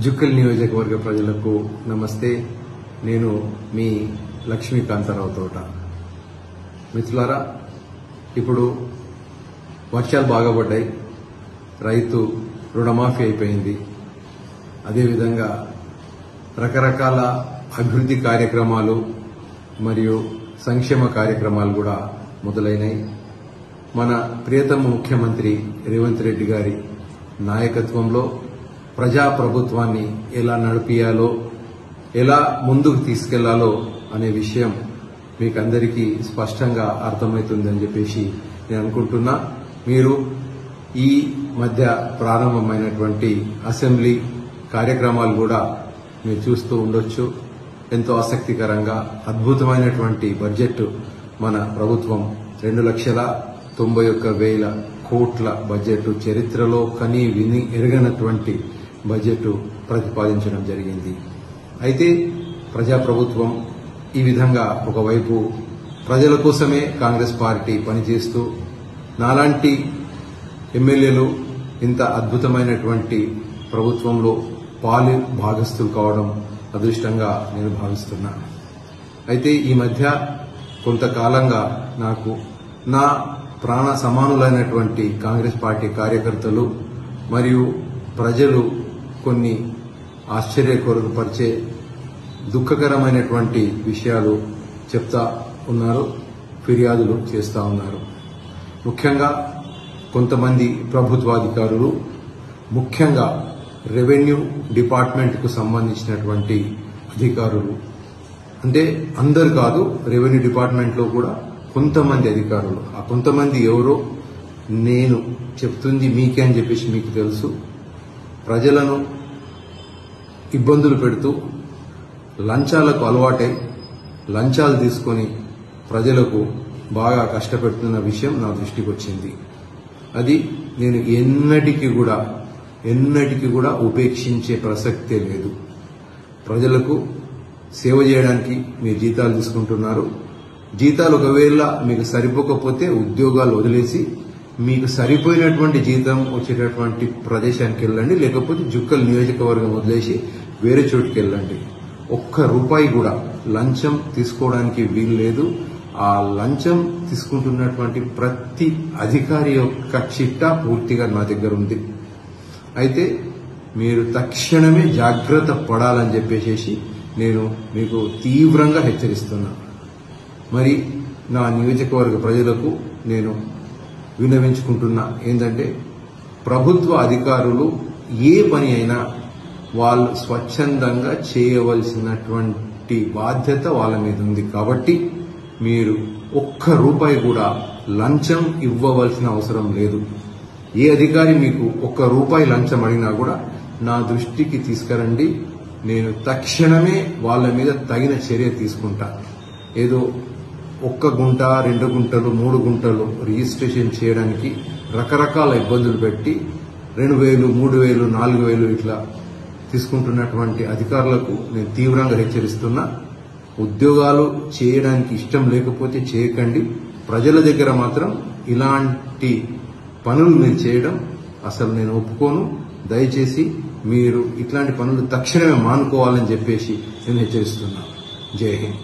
జుక్కల్ నియోజకవర్గ ప్రజలకు నమస్తే. నేను మీ లక్ష్మీకాంతారావు తోట. మిత్రులారా, ఇప్పుడు వర్షాలు బాగా పడ్డాయి, రైతు రుణమాఫీ అయిపోయింది. అదేవిధంగా రకరకాల అభివృద్ధి కార్యక్రమాలు మరియు సంక్షేమ కార్యక్రమాలు కూడా మొదలైనాయి. మన ప్రియతమ ముఖ్యమంత్రి రేవంత్ రెడ్డి గారి నాయకత్వంలో ప్రజాప్రభుత్వాన్ని ఎలా నడిపియాలో, ఎలా ముందుకు తీసుకెళ్లాలో అనే విషయం మీకందరికీ స్పష్టంగా అర్థమవుతుందని చెప్పేసి నేను అనుకుంటున్నా. మీరు ఈ మధ్య ప్రారంభమైనటువంటి అసెంబ్లీ కార్యక్రమాలు కూడా మీరు చూస్తూ ఉండొచ్చు. ఎంతో ఆసక్తికరంగా అద్భుతమైనటువంటి బడ్జెట్ మన ప్రభుత్వం 2,91,000 కోట్ల బడ్జెట్, చరిత్రలో కని విని ఎరగనటువంటి బడ్జెట్ ప్రతిపాదించడం జరిగింది. అయితే ప్రజాప్రభుత్వం ఈ విధంగా ఒకవైపు ప్రజల కోసమే కాంగ్రెస్ పార్టీ పనిచేస్తూ, నాలాంటి ఎమ్మెల్యేలు ఇంత అద్భుతమైనటువంటి ప్రభుత్వంలో భాగస్తులు కావడం అదృష్టంగా నేను భావిస్తున్నా. అయితే ఈ మధ్య కొంతకాలంగా నాకు నా ప్రాణ సమానులైనటువంటి కాంగ్రెస్ పార్టీ కార్యకర్తలు మరియు ప్రజలు కొన్ని ఆశ్చర్యపరిచే దుఃఖకరమైనటువంటి విషయాలు చెప్తా ఉన్నారు, ఫిర్యాదులు చేస్తా ఉన్నారు. ముఖ్యంగా కొంతమంది ప్రభుత్వాధికారులు, ముఖ్యంగా రెవెన్యూ డిపార్ట్మెంట్కు సంబంధించినటువంటి అధికారులు, అంటే అందరు కాదు, రెవెన్యూ డిపార్ట్మెంట్లో కూడా కొంతమంది అధికారులు, ఆ కొంతమంది ఎవరో నేను చెప్తుంది మీకే అని చెప్పేసి మీకు తెలుసు, ప్రజలను ఇబ్బందులు పెడుతూ లంచాలకు అలవాటై లంచాలు తీసుకొని ప్రజలకు బాగా కష్టపెడుతున్న విషయం నా దృష్టికి వచ్చింది. అది నేను ఎన్నటికీ కూడా ఉపేక్షించే ప్రసక్తే లేదు. ప్రజలకు సేవ చేయడానికి మీరు జీతాలు తీసుకుంటున్నారు. జీతాలు ఒకవేళ మీకు సరిపోకపోతే ఉద్యోగాలు వదిలేసి మీకు సరిపోయినటువంటి జీతం వచ్చేటటువంటి ప్రదేశానికి వెళ్ళండి, లేకపోతే జుక్కల్ నియోజకవర్గం వదిలేసి వేరే చోటుకి వెళ్ళండి. ఒక్క రూపాయి కూడా లంచం తీసుకోవడానికి వీలు లేదు. ఆ లంచం తీసుకుంటున్నటువంటి ప్రతి అధికారి యొక్క చిట్టా పూర్తిగా నా దగ్గర ఉంది. అయితే మీరు తక్షణమే జాగ్రత్త పడాలని చెప్పేసి నేను మీకు తీవ్రంగా హెచ్చరిస్తున్నా. మరి నా నియోజకవర్గ ప్రజలకు నేను విన్నవించుకుంటున్నా ఏంటంటే, ప్రభుత్వ అధికారులు ఏ పని అయినా వాళ్ళు స్వచ్ఛందంగా చేయవలసినటువంటి బాధ్యత వాళ్ళ మీద ఉంది. కాబట్టి మీరు ఒక్క రూపాయి కూడా లంచం ఇవ్వవలసిన అవసరం లేదు. ఏ అధికారి మీకు ఒక్క రూపాయి లంచం అడిగినా కూడా నా దృష్టికి తీసుకురండి, నేను తక్షణమే వాళ్ళ మీద తగిన చర్య తీసుకుంటా. ఏదో 1 గుంట 2 గుంటలు 3 గుంటలు రిజిస్ట్రేషన్ చేయడానికి రకరకాల ఇబ్బందులు పెట్టి 2,000 3,000 4,000 ఇట్లా తీసుకుంటున్నటువంటి అధికారులకు నేను తీవ్రంగా హెచ్చరిస్తున్నా. ఉద్యోగాలు చేయడానికి ఇష్టం లేకపోతే చేయకండి. ప్రజల దగ్గర మాత్రం ఇలాంటి పనులు మీరు చేయడం అసలు నేను ఒప్పుకోను. దయచేసి మీరు ఇట్లాంటి పనులు తక్షణమే మానుకోవాలని చెప్పేసి నేను హెచ్చరిస్తున్నా. జై హింద్.